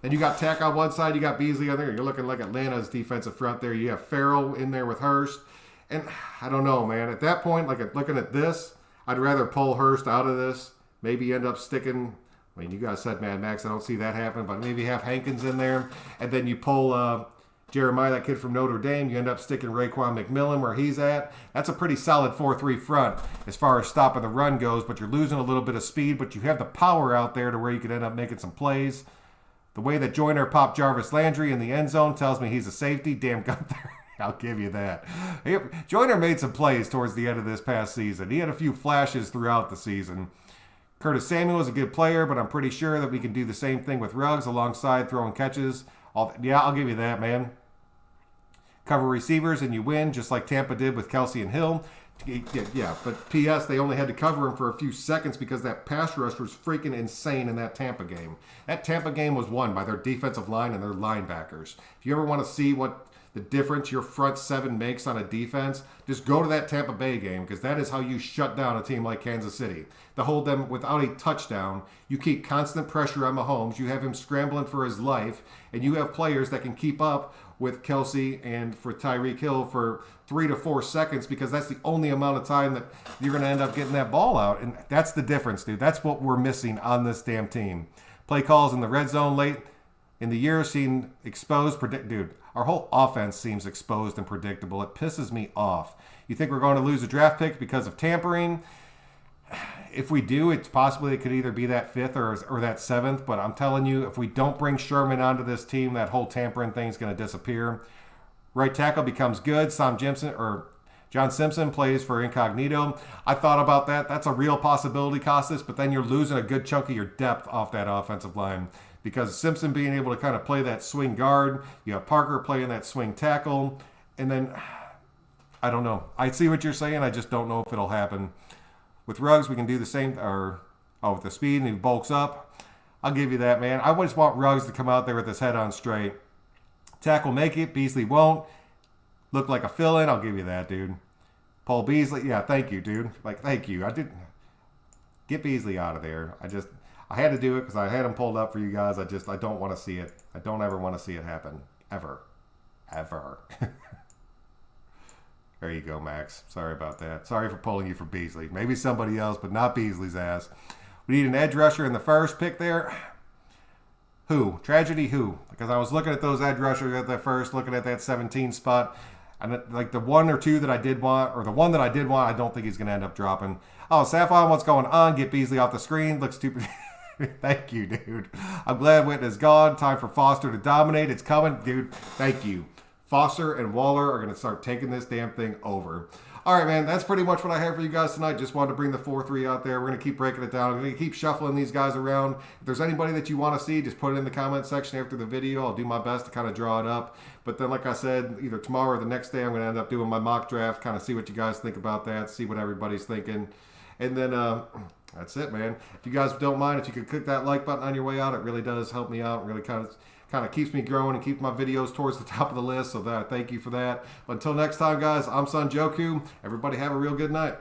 then you got Tack on one side, you got Beasley on there. You're looking like Atlanta's defensive front there. You have Farrell in there with Hurst. And I don't know, man. At that point, like looking at this, I'd rather pull Hurst out of this. Maybe end up sticking, I mean, you guys said Mad Max. I don't see that happen, but maybe have Hankins in there. And then you pull Jeremiah, that kid from Notre Dame. You end up sticking Raekwon McMillan where he's at. That's a pretty solid 4-3 front as far as stopping the run goes, but you're losing a little bit of speed, but you have the power out there to where you could end up making some plays. The way that Joyner popped Jarvis Landry in the end zone tells me he's a safety. Damn Gunther. I'll give you that. Joyner made some plays towards the end of this past season. He had a few flashes throughout the season. Curtis Samuel is a good player, but I'm pretty sure that we can do the same thing with Ruggs alongside throwing catches. I'll give you that, man. Cover receivers and you win, just like Tampa did with Kelsey and Hill. Yeah, but P.S., they only had to cover him for a few seconds because that pass rush was freaking insane in that Tampa game. That Tampa game was won by their defensive line and their linebackers. If you ever want to see what the difference your front seven makes on a defense, just go to that Tampa Bay game because that is how you shut down a team like Kansas City. To hold them without a touchdown, you keep constant pressure on Mahomes, you have him scrambling for his life, and you have players that can keep up with Kelsey and for Tyreek Hill for 3 to 4 seconds because that's the only amount of time that you're going to end up getting that ball out. And that's the difference, dude. That's what we're missing on this damn team. Play calls in the red zone late in the year seem exposed. Dude, our whole offense seems exposed and predictable. It pisses me off. You think we're going to lose a draft pick because of tampering? If we do, it's possibly it could either be that 5th or that 7th. But I'm telling you, if we don't bring Sherman onto this team, that whole tampering thing is going to disappear. Right tackle becomes good. John Simpson plays for Incognito. I thought about that. That's a real possibility, Costas. But then you're losing a good chunk of your depth off that offensive line. Because Simpson being able to kind of play that swing guard, you have Parker playing that swing tackle, and then, I don't know. I see what you're saying, I just don't know if it'll happen. With Ruggs, we can do the same, with the speed, and he bulks up. I'll give you that, man. I just want Ruggs to come out there with his head on straight. Tackle make it, Beasley won't. Look like a fill-in, I'll give you that, dude. Paul Beasley, yeah, thank you, dude. Thank you. Get Beasley out of there. I had to do it because I had him pulled up for you guys. I don't want to see it. I don't ever want to see it happen. Ever. There you go, Max. Sorry about that. Sorry for pulling you for Beasley. Maybe somebody else, but not Beasley's ass. We need an edge rusher in the first pick there. Who? Tragedy who? Because I was looking at those edge rushers at that first, looking at that 17 spot. And like the one or two that I did want, or the one that I did want, I don't think he's going to end up dropping. Oh, Saffron, what's going on? Get Beasley off the screen. Looks stupid. Thank you, dude. I'm glad Witten is gone. Time for Foster to dominate. It's coming, dude. Thank you. Foster and Waller are going to start taking this damn thing over. All right, man. That's pretty much what I have for you guys tonight. Just wanted to bring the 4-3 out there. We're going to keep breaking it down. I'm going to keep shuffling these guys around. If there's anybody that you want to see, just put it in the comment section after the video. I'll do my best to kind of draw it up. But then, like I said, either tomorrow or the next day, I'm going to end up doing my mock draft, kind of see what you guys think about that, see what everybody's thinking. And then that's it, man. If you guys don't mind, if you could click that like button on your way out, it really does help me out. It really kind of keeps me growing and keeps my videos towards the top of the list. So thank you for that. But until next time, guys, I'm Son Joku. Everybody have a real good night.